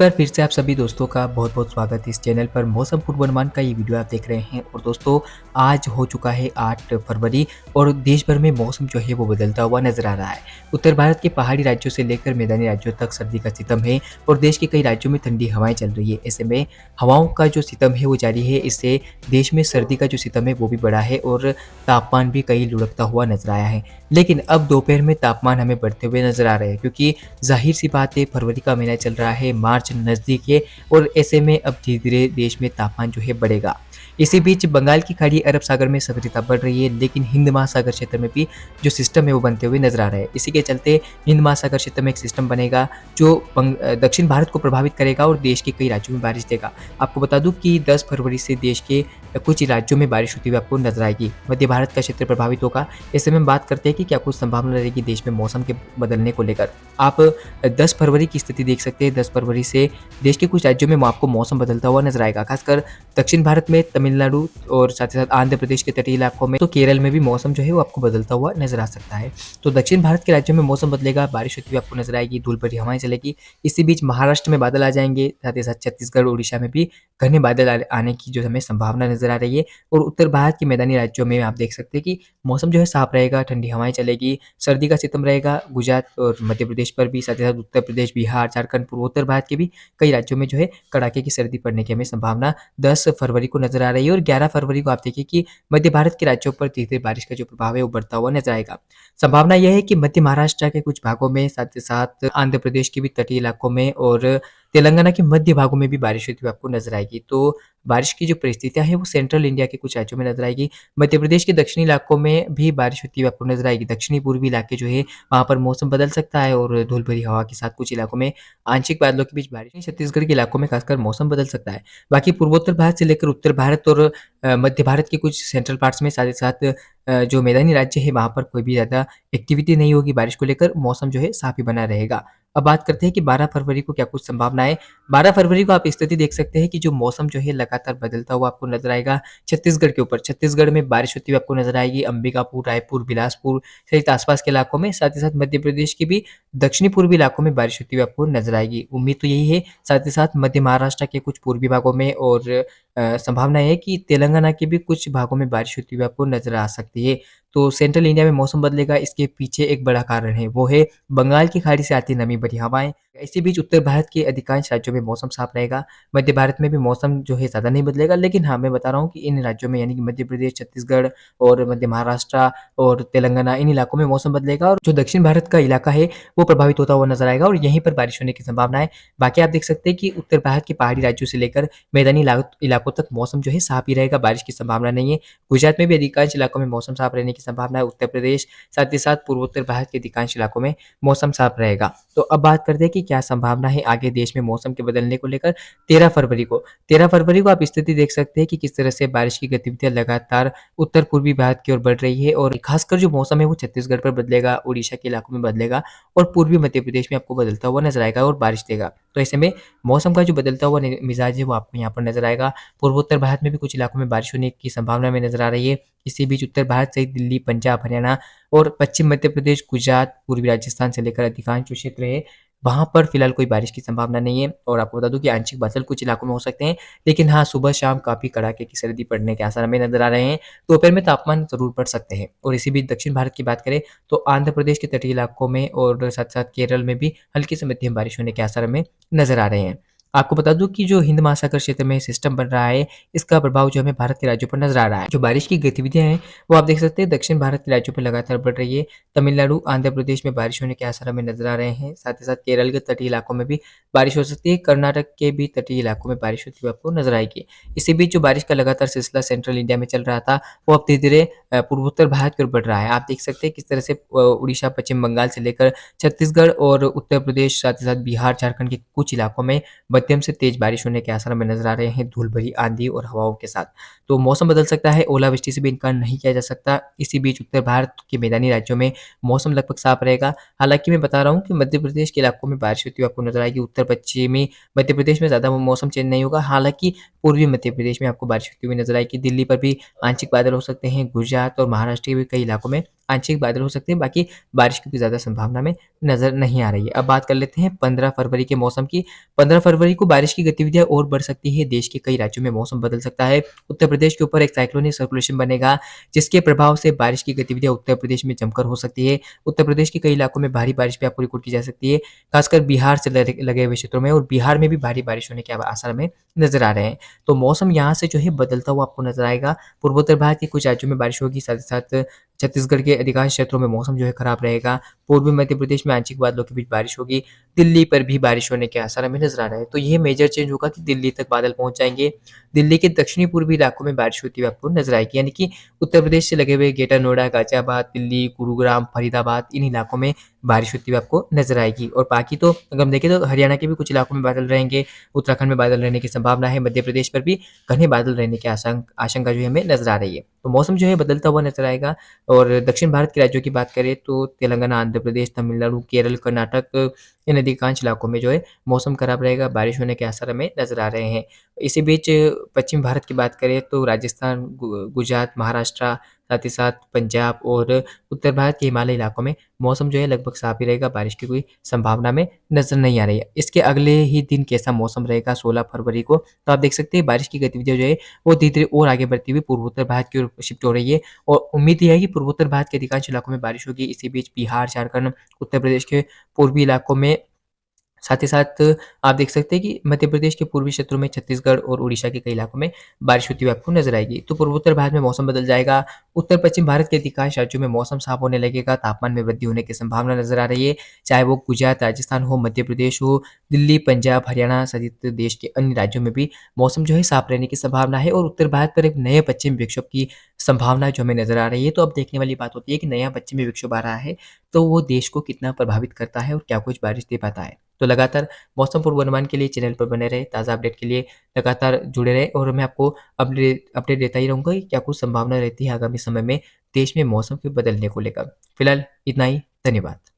एक बार फिर से आप सभी दोस्तों का बहुत-बहुत स्वागत है इस चैनल पर। मौसम पूर्वानुमान का ये वीडियो आप देख रहे हैं और दोस्तों आज हो चुका है 8 फरवरी और देश भर में मौसम जो है वो बदलता हुआ नज़र आ रहा है। उत्तर भारत के पहाड़ी राज्यों से लेकर मैदानी राज्यों तक सर्दी का सितम है और देश के कई राज्यों में ठंडी हवाएं चल रही है। ऐसे में हवाओं का जो सितम है वो जारी है, इससे देश में सर्दी का जो सितम है वो भी बढ़ा है और तापमान भी कहीं लुढ़कता हुआ नजर आया है। लेकिन अब दोपहर में तापमान हमें बढ़ते हुए नजर आ रहे हैं, क्योंकि ज़ाहिर सी बात है फरवरी का महीना चल रहा है, मार्च नज़दीक है और ऐसे में अब धीरे-धीरे देश में तापमान जो है बढ़ेगा। इसी बीच बंगाल की खाड़ी अरब सागर में सक्रियता बढ़ रही है, लेकिन हिंद महासागर क्षेत्र में भी जो सिस्टम है वो बनते हुए नजर आ रहा है। इसी के चलते हिंद महासागर क्षेत्र में एक सिस्टम बनेगा जो दक्षिण भारत को प्रभावित करेगा और देश के कई राज्यों में बारिश देगा। आपको बता दूं कि 10 फरवरी से देश के कुछ राज्यों में बारिश होती हुई आपको नजर आएगी। मध्य भारत का क्षेत्र प्रभावित होगा। ऐसे में हम बात करते हैं कि क्या कुछ संभावना रहेगी देश में मौसम के बदलने को लेकर। आप 10 फरवरी की स्थिति देख सकते हैं। 10 फरवरी से देश के कुछ राज्यों में आपको मौसम बदलता हुआ नजर आएगा, खासकर दक्षिण भारत में तमिलनाडु और साथ ही साथ आंध्र प्रदेश के तटीय इलाकों में, तो केरल में भी मौसम जो है वो आपको बदलता हुआ नजर आ सकता है। तो दक्षिण भारत के राज्यों में मौसम बदलेगा, बारिश होती हुई आपको नजर आएगी, धूल भरी हवाएं चलेगी। इसी बीच महाराष्ट्र में बादल आ जाएंगे, साथ ही साथ छत्तीसगढ़ उड़ीसा में भी घने बादल आने की जो हमें संभावना नजर आ रही है। और उत्तर भारत के मैदानी राज्यों में आप देख सकते हैं कि मौसम जो है साफ रहेगा, ठंडी हवाएं चलेगी, सर्दी का सितम रहेगा गुजरात और मध्य प्रदेश पर भी, साथ ही साथ उत्तर प्रदेश, बिहार, झारखंड, पूर्वोत्तर भारत के भी कई राज्यों में जो है कड़ाके की सर्दी पड़ने की हमें संभावना 10 फरवरी को नजर आ रही है। और 11 फरवरी को आप देखिए कि मध्य भारत के राज्यों पर धीरे धीरे बारिश का जो प्रभाव है वो बढ़ता हुआ नजर आएगा। संभावना यह है कि मध्य महाराष्ट्र के कुछ भागों में, साथ ही साथ आंध्र प्रदेश के भी तटीय इलाकों में और तेलंगाना के मध्य भागों में भी बारिश होती हुई आपको नजर आएगी। तो बारिश की जो परिस्थितियां हैं वो सेंट्रल इंडिया के कुछ राज्यों में नजर आएगी। मध्य प्रदेश के दक्षिणी इलाकों में भी बारिश होती हुई आपको नजर आएगी। दक्षिणी पूर्वी इलाके जो है वहां पर मौसम बदल सकता है और धूल भरी हवा के साथ कुछ इलाकों में आंशिक बादलों के बीच बारिश। छत्तीसगढ़ के इलाकों में खासकर मौसम बदल सकता है। बाकी पूर्वोत्तर भारत से लेकर उत्तर भारत और मध्य भारत के कुछ सेंट्रल पार्ट्स में, साथ ही साथ जो मैदानी राज्य है वहां पर कोई भी ज्यादा एक्टिविटी नहीं होगी बारिश को लेकर, मौसम जो है साफ ही बना रहेगा। अब बात करते हैं कि 12 फरवरी को क्या कुछ संभावना है। 12 फरवरी को आप स्थिति देख सकते हैं कि जो मौसम जो है लगातार बदलता हुआ आपको नजर आएगा छत्तीसगढ़ के ऊपर। छत्तीसगढ़ में बारिश होती हुई आपको नजर आएगी, अंबिकापुर, रायपुर, बिलासपुर सहित आसपास के इलाकों में, साथ ही साथ मध्य प्रदेश के भी दक्षिणी पूर्वी इलाकों में बारिश होती हुई आपको नजर आएगी। उम्मीद तो यही है। साथ ही साथ मध्य महाराष्ट्र के कुछ पूर्वी भागों में और संभावना है कि तेलंगाना के भी कुछ भागों में बारिश होती हुई आपको नजर आ सकती है। तो सेंट्रल इंडिया में मौसम बदलेगा, इसके पीछे एक बड़ा कारण है, वो है बंगाल की खाड़ी से आती नमी भरी हवाएं। इसी बीच उत्तर भारत के अधिकांश राज्यों में मौसम साफ रहेगा। मध्य भारत में भी मौसम जो है ज़्यादा नहीं बदलेगा, लेकिन हाँ, मैं बता रहा हूँ कि इन राज्यों में यानी कि मध्य प्रदेश, छत्तीसगढ़ और मध्य महाराष्ट्र और तेलंगाना, इन इलाकों में मौसम बदलेगा और जो दक्षिण भारत का इलाका है वो प्रभावित होता हुआ नजर आएगा और यहीं पर बारिश होने की संभावना है। बाकी आप देख सकते हैं कि उत्तर भारत के पहाड़ी राज्यों से लेकर मैदानी इलाकों तक मौसम जो है साफ ही रहेगा, बारिश की संभावना नहीं है। गुजरात में भी अधिकांश इलाकों में मौसम साफ रहने की संभावना है। उत्तर प्रदेश, साथ ही साथ पूर्वोत्तर भारत के अधिकांश इलाकों में मौसम साफ रहेगा। तो अब बात करते हैं कि क्या संभावना है आगे देश में मौसम के बदलने को लेकर। 13 फरवरी को 13 फरवरी को आप स्थिति देख सकते हैं कि किस तरह से बारिश की गतिविधियां लगातार उत्तर पूर्वी भारत की ओर बढ़ रही है और खासकर जो मौसम है वो छत्तीसगढ़ पर बदलेगा, उड़ीसा के इलाकों में बदलेगा और पूर्वी मध्य प्रदेश में आपको बदलता हुआ नजर आएगा और बारिश देगा। तो ऐसे में मौसम का जो बदलता हुआ मिजाज है वो आपको यहाँ पर नजर आएगा। पूर्वोत्तर भारत में भी कुछ इलाकों में बारिश होने की संभावना में नजर आ रही है। इसी बीच उत्तर भारत सहित दिल्ली, पंजाब, हरियाणा और पश्चिम मध्य प्रदेश, गुजरात, पूर्वी राजस्थान से लेकर अधिकांश जो क्षेत्र है वहां पर फिलहाल कोई बारिश की संभावना नहीं है। और आपको बता दूं कि आंशिक बादल कुछ इलाकों में हो सकते हैं, लेकिन हाँ, सुबह शाम काफी कड़ाके की सर्दी पड़ने के आसार हमें नजर आ रहे हैं। दोपहर में तापमान जरूर बढ़ सकते हैं। और इसी बीच दक्षिण भारत की बात करें तो आंध्र प्रदेश के तटीय इलाकों में और साथ साथ केरल में भी हल्की से मध्यम बारिश होने के आसार हमें नजर आ रहे हैं। आपको बता दूं कि जो हिंद महासागर क्षेत्र में सिस्टम बन रहा है, इसका प्रभाव जो हमें भारत के राज्यों पर नजर आ रहा है। जो बारिश की गतिविधियां हैं वो आप देख सकते हैं दक्षिण भारत के राज्यों पर लगातार बढ़ रही है। तमिलनाडु, आंध्र प्रदेश में बारिश होने के आसार हमें नजर आ रहे हैं। साथ ही साथ केरल के तटीय इलाकों में भी बारिश हो सकती है। कर्नाटक के भी तटीय इलाकों में बारिश होती हुई आपको नजर आएगी। इसी बीच जो बारिश का लगातार सिलसिला सेंट्रल इंडिया में चल रहा था वो अब धीरे धीरे पूर्वोत्तर भारत की ओर बढ़ रहा है। आप देख सकते हैं किस तरह से उड़ीसा, पश्चिम बंगाल से लेकर छत्तीसगढ़ और उत्तर प्रदेश, साथ ही साथ बिहार, झारखंड के कुछ इलाकों में मध्यम से तेज बारिश होने के आसार हमें नजर आ रहे हैं, धूल भरी आंधी और हवाओं के साथ। तो मौसम बदल सकता है, ओलावृष्टि से भी इनकार नहीं किया जा सकता। इसी बीच उत्तर भारत के मैदानी राज्यों में मौसम लगभग साफ रहेगा। हालांकि मैं बता रहा हूँ कि मध्य प्रदेश के इलाकों में बारिश होती हुई आपको नजर आएगी। उत्तर पश्चिमी मध्य प्रदेश में ज्यादा मौसम चेंज नहीं होगा। हालांकि पूर्वी मध्य प्रदेश में आपको बारिश होती हुई नजर आएगी। दिल्ली पर भी आंशिक बादल हो सकते हैं। गुजरात और महाराष्ट्र के भी कई इलाकों में आंशिक बादल हो सकते हैं, बाकी बारिश की कोई ज़्यादा संभावना में नज़र नहीं आ रही है। अब बात कर लेते हैं 15 फरवरी के मौसम की। 15 फरवरी को बारिश की गतिविधियाँ और बढ़ सकती है। देश के कई राज्यों में मौसम बदल सकता है। उत्तर प्रदेश के ऊपर एक साइक्लोनिक सर्कुलेशन बनेगा, जिसके प्रभाव से बारिश की गतिविधियाँ उत्तर प्रदेश में जमकर हो सकती है। उत्तर प्रदेश के कई इलाकों में भारी बारिश भी आपको रिकॉर्ड की जा सकती है, खासकर बिहार से लगे हुए क्षेत्रों में, और बिहार में भी भारी बारिश होने के अब आसार हमें नज़र आ रहे हैं। तो मौसम यहाँ से जो है बदलता हुआ आपको नज़र आएगा। पूर्वोत्तर भारत के कुछ राज्यों में बारिश होगी, साथ ही साथ छत्तीसगढ़ के अधिकांश क्षेत्रों में मौसम जो है खराब रहेगा। पूर्वी मध्य प्रदेश में आंशिक बादलों के बीच बारिश होगी। दिल्ली पर भी बारिश होने के आसार हमें नज़र आ रहे हैं। तो ये मेजर चेंज होगा कि दिल्ली तक बादल पहुँच जाएँगे। दिल्ली के दक्षिणी पूर्वी इलाकों में बारिश होती हुई आपको नज़र आएगी, यानी कि उत्तर प्रदेश से लगे हुए ग्रेटर नोएडा, गाज़ियाबाद, दिल्ली, गुरुग्राम, फरीदाबाद, इन इलाकों में बारिश होती हुई आपको नज़र आएगी। और बाकी तो अगर हम देखें तो हरियाणा के भी कुछ इलाकों में बादल रहेंगे, उत्तराखंड में बादल रहने की संभावना है, मध्य प्रदेश पर भी घने बादल रहने की आशंका जो है हमें नज़र आ रही है। तो मौसम जो है बदलता हुआ नज़र आएगा। और दक्षिण भारत के राज्यों की बात करें तो तेलंगाना, आंध्र प्रदेश, तमिलनाडु, केरल, कर्नाटक, इन अधिकांश इलाकों में जो है मौसम खराब रहेगा, बारिश होने के आसार हमें नज़र आ रहे हैं। इसी बीच पश्चिम भारत की बात करें तो राजस्थान, गुजरात, महाराष्ट्र, साथ ही साथ पंजाब और उत्तर भारत के हिमालयी इलाकों में मौसम जो है लगभग साफ ही रहेगा, बारिश की कोई संभावना में नज़र नहीं आ रही है। इसके अगले ही दिन कैसा मौसम रहेगा 16 फरवरी को, तो आप देख सकते हैं बारिश की गतिविधियाँ जो है वो धीरे-धीरे और आगे बढ़ती हुई पूर्वोत्तर भारत की ओर शिफ्ट हो रही है, और उम्मीद ये है कि पूर्वोत्तर भारत के अधिकांश इलाकों में बारिश होगी। इसी बीच बिहार, झारखंड, उत्तर प्रदेश के पूर्वी इलाकों में, साथ ही साथ आप देख सकते हैं कि मध्य प्रदेश के पूर्वी क्षेत्रों में, छत्तीसगढ़ और उड़ीसा के कई इलाकों में बारिश होती हुई आपको नज़र आएगी। तो पूर्वोत्तर भारत में मौसम बदल जाएगा। उत्तर-पश्चिम भारत के अधिकांश राज्यों में मौसम साफ होने लगेगा, तापमान में वृद्धि होने की संभावना नज़र आ रही है। चाहे वो गुजरात, राजस्थान हो, मध्य प्रदेश हो, दिल्ली, पंजाब, हरियाणा सहित देश के अन्य राज्यों में भी मौसम जो है साफ रहने की संभावना है, और उत्तर भारत पर एक नए पश्चिमी विक्षोभ की संभावना जो हमें नज़र आ रही है। तो अब देखने वाली बात होती है कि नया पश्चिमी विक्षोभ आ रहा है, तो वो देश को कितना प्रभावित करता है और क्या कुछ बारिश दे पाता है। तो लगातार मौसम पूर्वानुमान के लिए चैनल पर बने रहें, ताज़ा अपडेट के लिए लगातार जुड़े रहें, और मैं आपको अपडेट देता ही रहूँगा कि क्या कुछ संभावना रहती है आगामी समय में देश में मौसम के बदलने को लेकर। फिलहाल इतना ही, धन्यवाद।